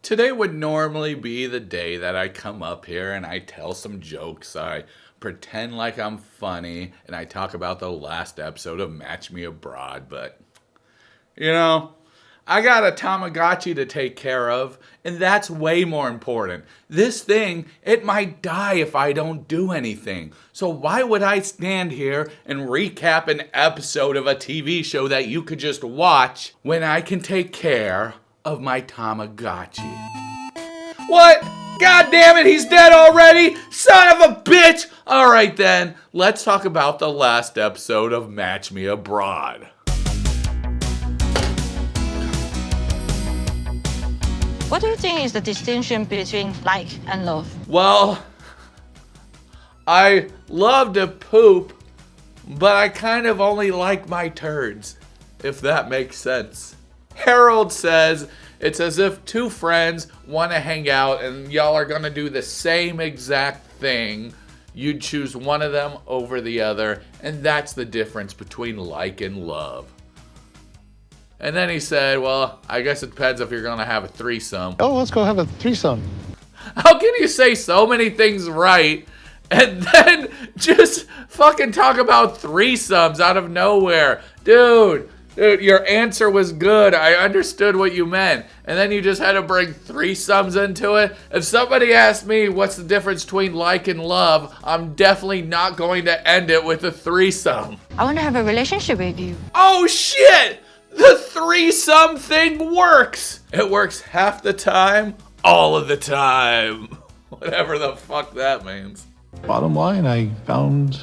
Today would normally be the day that I come up here and I tell some jokes. I pretend like I'm funny and I talk about the last episode of Match Me Abroad. But, I got a Tamagotchi to take care of, and that's way more important. This thing, it might die if I don't do anything. So why would I stand here and recap an episode of a TV show that you could just watch when I can take care of my Tamagotchi? What? God damn it, he's dead already? Son of a bitch! Alright then, let's talk about the last episode of Match Me Abroad. What do you think is the distinction between like and love? Well, I love to poop, but I kind of only like my turds, if that makes sense. Harold says it's as if two friends want to hang out and y'all are going to do the same exact thing. You'd choose one of them over the other, and that's the difference between like and love. And then he said, well, I guess it depends if you're going to have a threesome. Oh, let's go have a threesome. How can you say so many things right and then just fucking talk about threesomes out of nowhere? Dude, your answer was good. I understood what you meant. And then you just had to bring threesomes into it. If somebody asked me what's the difference between like and love, I'm definitely not going to end it with a threesome. I want to have a relationship with you. Oh shit! The threesome thing works! It works half the time, all of the time. Whatever the fuck that means. Bottom line, I found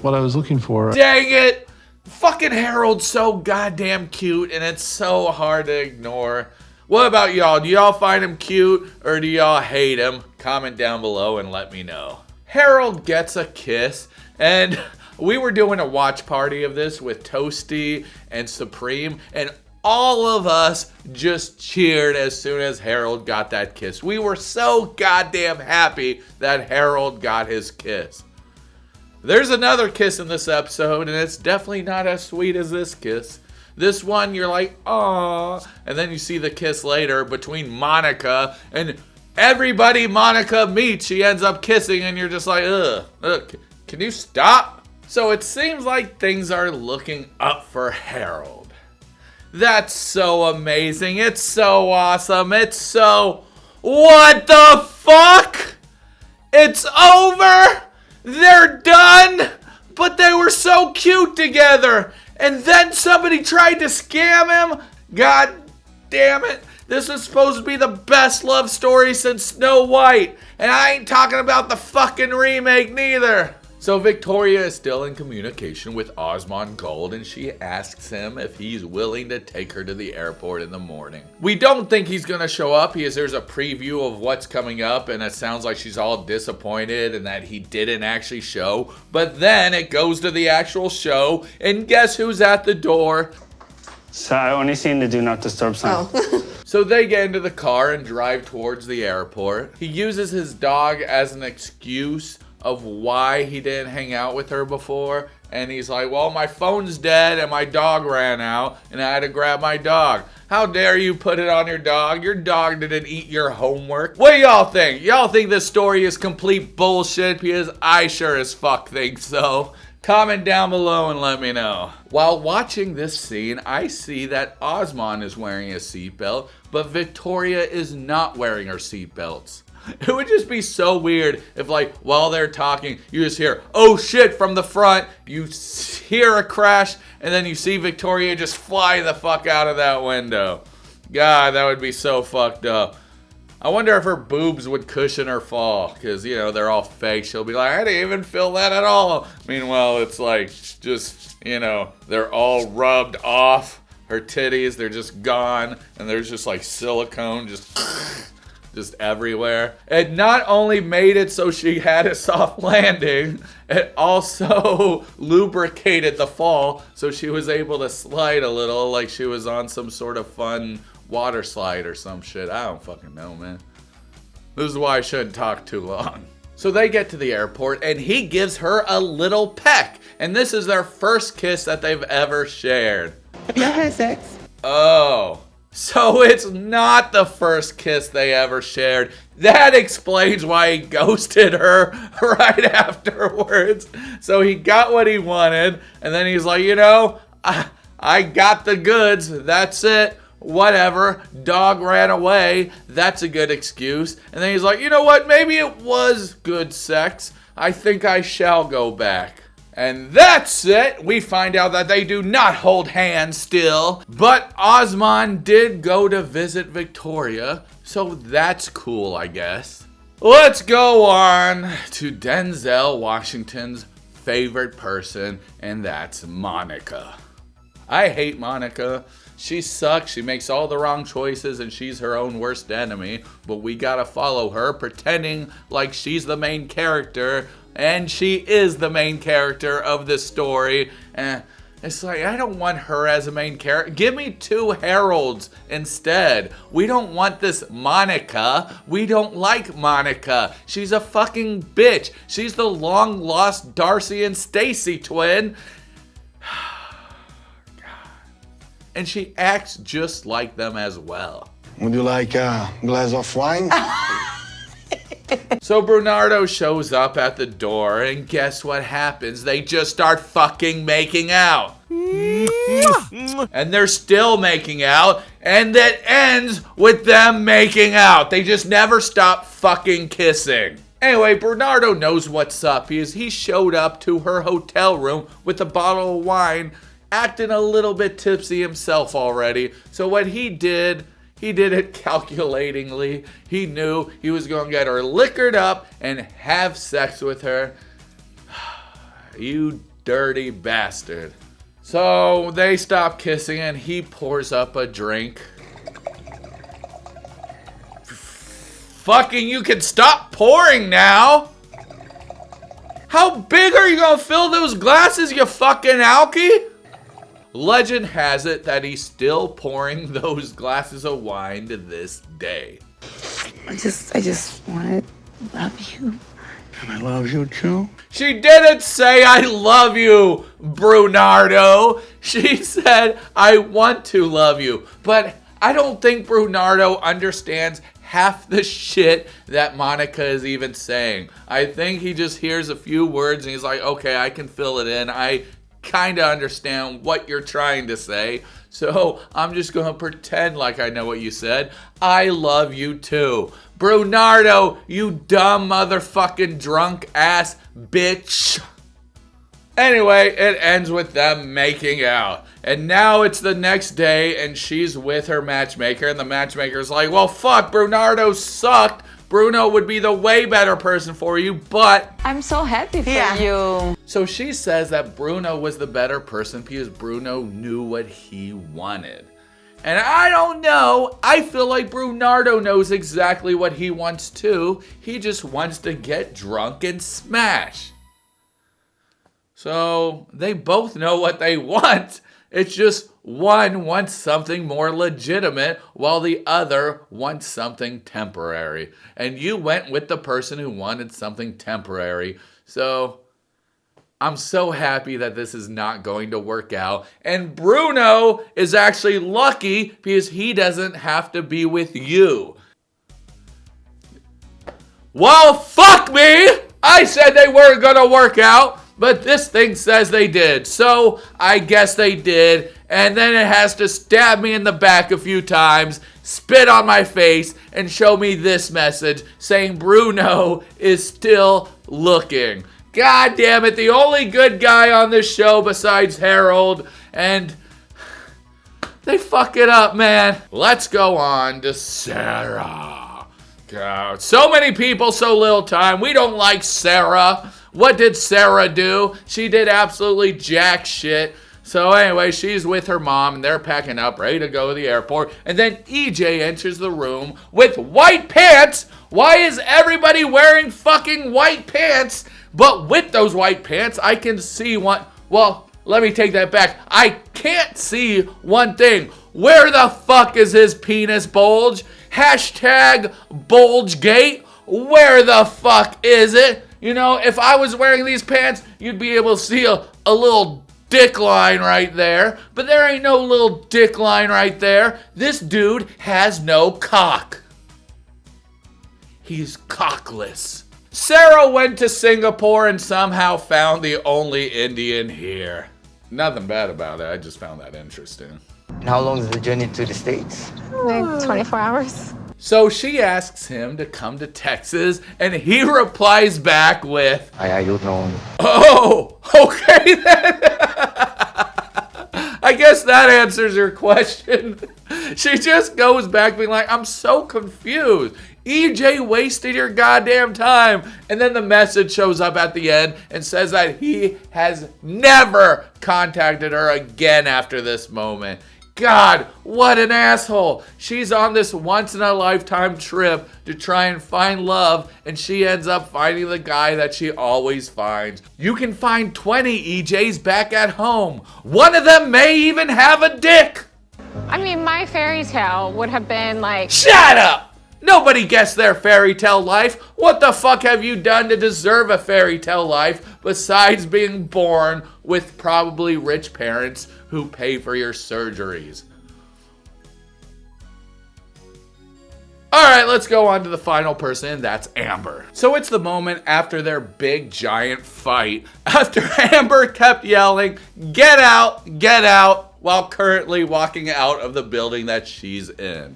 what I was looking for. Dang it! Fucking Harold's so goddamn cute, and it's so hard to ignore. What about y'all? Do y'all find him cute, or do y'all hate him? Comment down below and let me know. Harold gets a kiss, and we were doing a watch party of this with Toasty and Supreme, and all of us just cheered as soon as Harold got that kiss. We were so goddamn happy that Harold got his kiss. There's another kiss in this episode, and it's definitely not as sweet as this kiss. This one, you're like, aww, and then you see the kiss later between Monica and everybody Monica meets, she ends up kissing, and you're just like, ugh, can you stop? So it seems like things are looking up for Harold. That's so amazing. It's so awesome. It's so... What the fuck? It's over? They're done? But they were so cute together. And then somebody tried to scam him? God damn it. This was supposed to be the best love story since Snow White. And I ain't talking about the fucking remake neither. So Victoria is still in communication with Osmond Gold, and she asks him if he's willing to take her to the airport in the morning. We don't think he's gonna show up because there's a preview of what's coming up, and it sounds like she's all disappointed and that he didn't actually show. But then it goes to the actual show, and guess who's at the door? So I only seen the do not disturb sign. Oh. So they get into the car and drive towards the airport. He uses his dog as an excuse of why he didn't hang out with her before, and he's like, well, my phone's dead and my dog ran out and I had to grab my dog. How dare you put it on your dog? Your dog didn't eat your homework. What do y'all think? Y'all think this story is complete bullshit? Because I sure as fuck think so. Comment down below and let me know. While watching this scene, I see that Osmond is wearing a seatbelt, but Victoria is not wearing her seatbelts. It would just be so weird if, like, while they're talking, you just hear, oh shit, from the front, you hear a crash, and then you see Victoria just fly the fuck out of that window. God, that would be so fucked up. I wonder if her boobs would cushion her fall, because, they're all fake. She'll be like, I didn't even feel that at all. Meanwhile, it's like, just, they're all rubbed off. Her titties, they're just gone, and there's just, like, silicone just everywhere. It not only made it so she had a soft landing, it also lubricated the fall so she was able to slide a little like she was on some sort of fun water slide or some shit. I don't fucking know, man. This is why I shouldn't talk too long. So they get to the airport and he gives her a little peck. And this is their first kiss that they've ever shared. Have y'all had sex? Oh. So it's not the first kiss they ever shared. That explains why he ghosted her right afterwards. So he got what he wanted, and then he's like, I got the goods. That's it. Whatever. Dog ran away. That's a good excuse. And then he's like, you know what? Maybe it was good sex. I think I shall go back. And that's it. We find out that they do not hold hands still. But Osman did go to visit Victoria. So that's cool, I guess. Let's go on to Denzel Washington's favorite person, and that's Monica. I hate Monica. She sucks, she makes all the wrong choices, and she's her own worst enemy. But we gotta follow her, pretending like she's the main character, and she is the main character of this story. And it's like, I don't want her as a main character. Give me two Harolds instead. We don't want this Monica. We don't like Monica. She's a fucking bitch. She's the long-lost Darcy and Stacy twin. And she acts just like them as well. Would you like a glass of wine? So Bernardo shows up at the door, and guess what happens? They just start fucking making out. And they're still making out, and that ends with them making out. They just never stop fucking kissing. Anyway, Bernardo knows what's up. He showed up to her hotel room with a bottle of wine, acting a little bit tipsy himself already. So what he did it calculatingly. He knew he was going to get her liquored up and have sex with her. You dirty bastard. So they stop kissing and he pours up a drink. Fucking, you can stop pouring now. How big are you going to fill those glasses, you fucking alky? Legend has it that he's still pouring those glasses of wine to this day. I just want to love you. And I love you too. She didn't say I love you, Bernardo. She said I want to love you. But I don't think Bernardo understands half the shit that Monica is even saying. I think he just hears a few words and he's like, okay, I can fill it in. I kind of understand what you're trying to say, so I'm just going to pretend like I know what you said. I love you too. Bernardo, you dumb motherfucking drunk ass bitch. Anyway, it ends with them making out. And now it's the next day and she's with her matchmaker, and the matchmaker's like, well, fuck, Bernardo sucked. Bruno would be the way better person for you, but I'm so happy for you. So she says that Bruno was the better person because Bruno knew what he wanted. And I don't know. I feel like Bernardo knows exactly what he wants too. He just wants to get drunk and smash. So they both know what they want. It's just one wants something more legitimate while the other wants something temporary. And you went with the person who wanted something temporary. So I'm so happy that this is not going to work out. And Bruno is actually lucky because he doesn't have to be with you. Well, fuck me! I said they weren't going to work out. But this thing says they did, so I guess they did. And then it has to stab me in the back a few times, spit on my face, and show me this message saying Bruno is still looking. God damn it, the only good guy on this show besides Harold, and they fuck it up, man. Let's go on to Sarah. God, so many people, so little time. We don't like Sarah. What did Sarah do? She did absolutely jack shit. So anyway, she's with her mom and they're packing up, ready to go to the airport. And then EJ enters the room with white pants. Why is everybody wearing fucking white pants? But with those white pants, I can see one. Well, let me take that back. I can't see one thing. Where the fuck is his penis bulge? Hashtag BulgeGate. Where the fuck is it? You know, if I was wearing these pants, you'd be able to see a little dick line right there, but there ain't no little dick line right there. This dude has no cock. He's cockless. Sarah went to Singapore and somehow found the only Indian here. Nothing bad about it, I just found that interesting. And how long is the journey to the States? Like 24 hours. So she asks him to come to Texas, and he replies back with, I don't know. oh, okay then. I guess that answers your question. She just goes back being like, I'm so confused. EJ wasted your goddamn time. And then the message shows up at the end and says that he has never contacted her again after this moment. God, what an asshole. She's on this once-in-a-lifetime trip to try and find love, and she ends up finding the guy that she always finds. You can find 20 EJs back at home. One of them may even have a dick. I mean, my fairy tale would have been like... Shut up! Nobody gets their fairy tale life. What the fuck have you done to deserve a fairy tale life besides being born with probably rich parents who pay for your surgeries? Alright, let's go on to the final person, that's Amber. So it's the moment after their big giant fight, after Amber kept yelling, get out, while currently walking out of the building that she's in.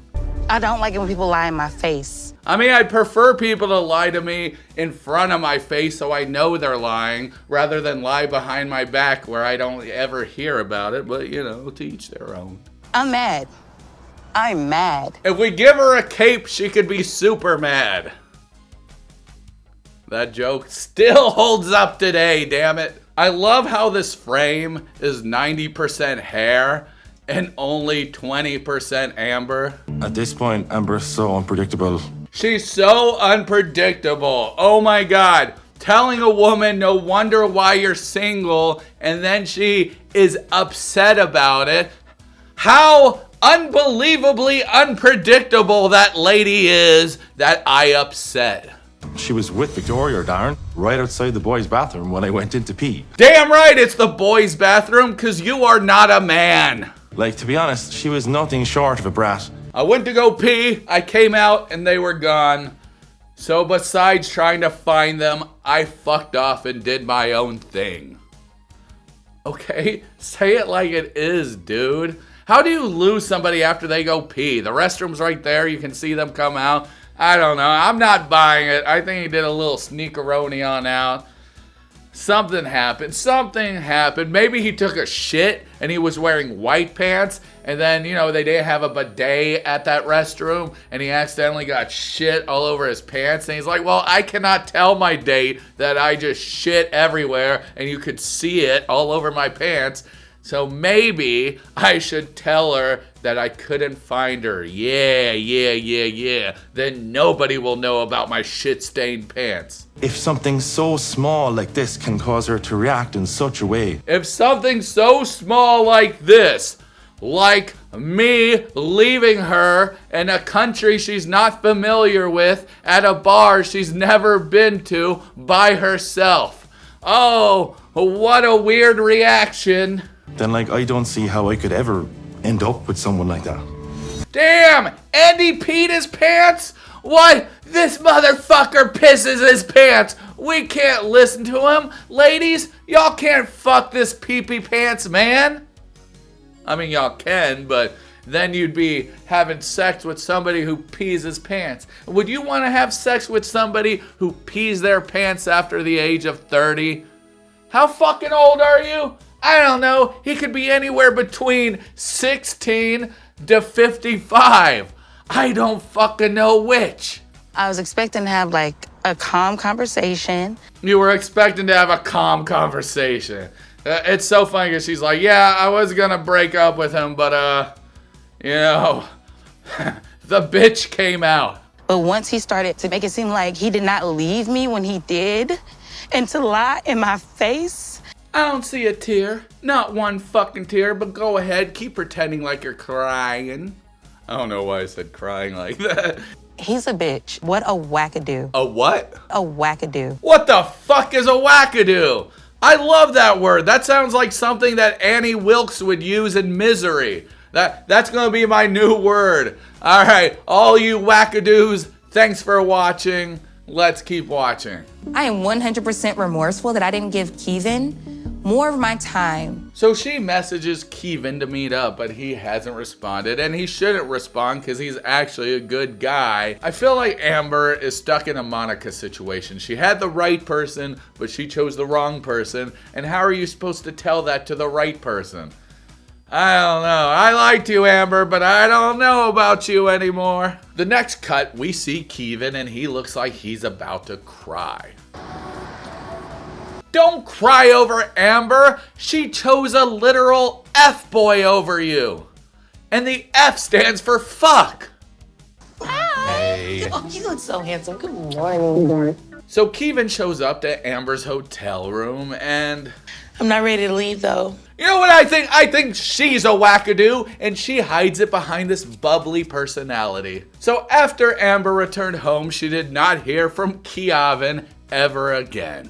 I don't like it when people lie in my face. I mean, I prefer people to lie to me in front of my face so I know they're lying, rather than lie behind my back where I don't ever hear about it, but you know, to each their own. I'm mad. I'm mad. If we give her a cape, she could be super mad. That joke still holds up today, damn it. I love how this frame is 90% hair and only 20% Amber. At this point, Amber's so unpredictable. She's so unpredictable. Oh my God. Telling a woman no wonder why you're single, and then she is upset about it. How unbelievably unpredictable that lady is that I upset. She was with Victoria, Darren, right outside the boys' bathroom when I went in to pee. Damn right it's the boys' bathroom, because you are not a man. Like, to be honest, she was nothing short of a brat. I went to go pee, I came out, and they were gone. So besides trying to find them, I fucked off and did my own thing. Okay? Say it like it is, dude. How do you lose somebody after they go pee? The restroom's right there, you can see them come out. I don't know, I'm not buying it. I think he did a little sneakeroni on out. Something happened. Maybe he took a shit and he was wearing white pants, and then, you know, they didn't have a bidet at that restroom and he accidentally got shit all over his pants, and he's like, well, I cannot tell my date that I just shit everywhere and you could see it all over my pants. So maybe I should tell her that I couldn't find her. Yeah. Then nobody will know about my shit-stained pants. If something so small like this can cause her to react in such a way. If something so small like this, like me leaving her in a country she's not familiar with, at a bar she's never been to, by herself. Oh, what a weird reaction. Then, like, I don't see how I could ever end up with someone like that. Damn! Andy peed his pants? What? This motherfucker pisses his pants. We can't listen to him. Ladies, y'all can't fuck this pee-pee pants man. I mean, y'all can, but then you'd be having sex with somebody who pees his pants. Would you want to have sex with somebody who pees their pants after the age of 30? How fucking old are you? I don't know. He could be anywhere between 16 to 55. I don't fucking know which. I was expecting to have like a calm conversation. You were expecting to have a calm conversation. It's so funny because she's like, yeah, I was gonna break up with him, but you know, the bitch came out. But once he started to make it seem like he did not leave me when he did, and to lie in my face. I don't see a tear. Not one fucking tear, but go ahead, keep pretending like you're crying. I don't know why I said crying like that. He's a bitch. What a wackadoo. A what? A wackadoo. What the fuck is a wackadoo? I love that word. That sounds like something that Annie Wilkes would use in Misery. That's going to be my new word. All right, all you wackadoos, thanks for watching. Let's keep watching. I am 100% remorseful that I didn't give Kevin more of my time. So she messages Kevin to meet up, but he hasn't responded, and he shouldn't respond because he's actually a good guy. I feel like Amber is stuck in a Monica situation. She had the right person, but she chose the wrong person, and how are you supposed to tell that to the right person? I don't know. I liked you, Amber, but I don't know about you anymore. The next cut, we see Kevin, and he looks like he's about to cry. Don't cry over Amber. She chose a literal F-boy over you. And the F stands for fuck. Hey. Oh, you look so handsome. Good morning. So Kevin shows up to Amber's hotel room and... I'm not ready to leave, though. You know what I think? I think she's a wackadoo, and she hides it behind this bubbly personality. So after Amber returned home, she did not hear from Kevin ever again.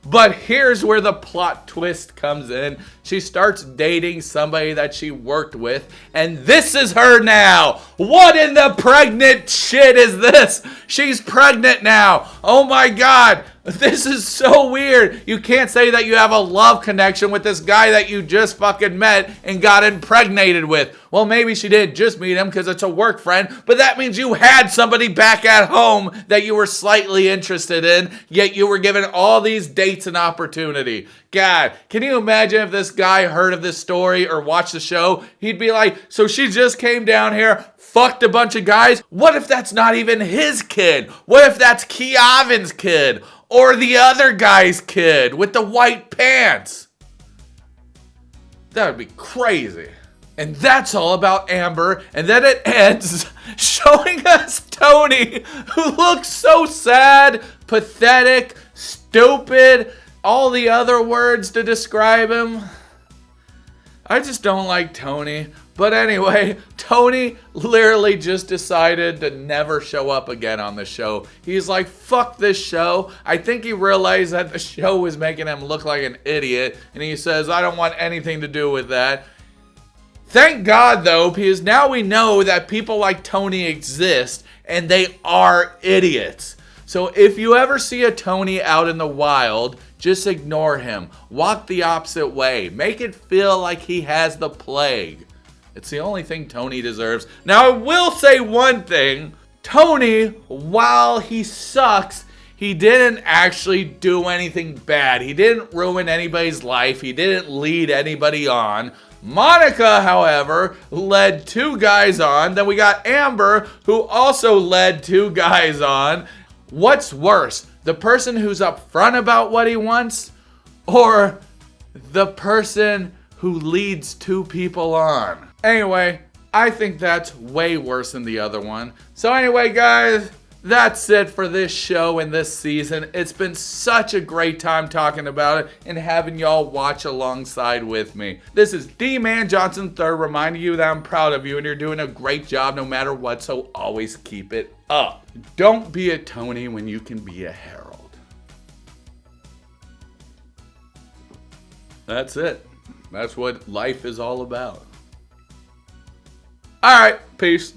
But here's where the plot twist comes in. She starts dating somebody that she worked with, and this is her now. What in the pregnant shit is this? She's pregnant now. Oh my God. This is so weird. You can't say that you have a love connection with this guy that you just fucking met and got impregnated with. Well, maybe she did just meet him because it's a work friend, but that means you had somebody back at home that you were slightly interested in, yet you were given all these dates and opportunity. God, can you imagine if this guy heard of this story or watched the show? He'd be like, so she just came down here, fucked a bunch of guys? What if that's not even his kid? What if that's Kevin's kid? Or the other guy's kid with the white pants? That would be crazy. And that's all about Amber. And then it ends showing us Tony, who looks so sad, pathetic, stupid, all the other words to describe him. I just don't like Tony. But anyway, Tony literally just decided to never show up again on the show. He's like, fuck this show. I think he realized that the show was making him look like an idiot. And he says, I don't want anything to do with that. Thank God, though, because now we know that people like Tony exist and they are idiots. So if you ever see a Tony out in the wild, just ignore him. Walk the opposite way. Make it feel like he has the plague. It's the only thing Tony deserves. Now, I will say one thing. Tony, while he sucks, he didn't actually do anything bad. He didn't ruin anybody's life. He didn't lead anybody on. Monica, however, led 2 guys on. Then we got Amber, who also led 2 guys on. What's worse, the person who's upfront about what he wants, or the person who leads 2 people on? Anyway, I think that's way worse than the other one. So anyway, guys, that's it for this show and this season. It's been such a great time talking about it and having y'all watch alongside with me. This is Dee-man Johnson III reminding you that I'm proud of you and you're doing a great job no matter what, so always keep it up. Don't be a Tony when you can be a Harold. That's it. That's what life is all about. All right, peace.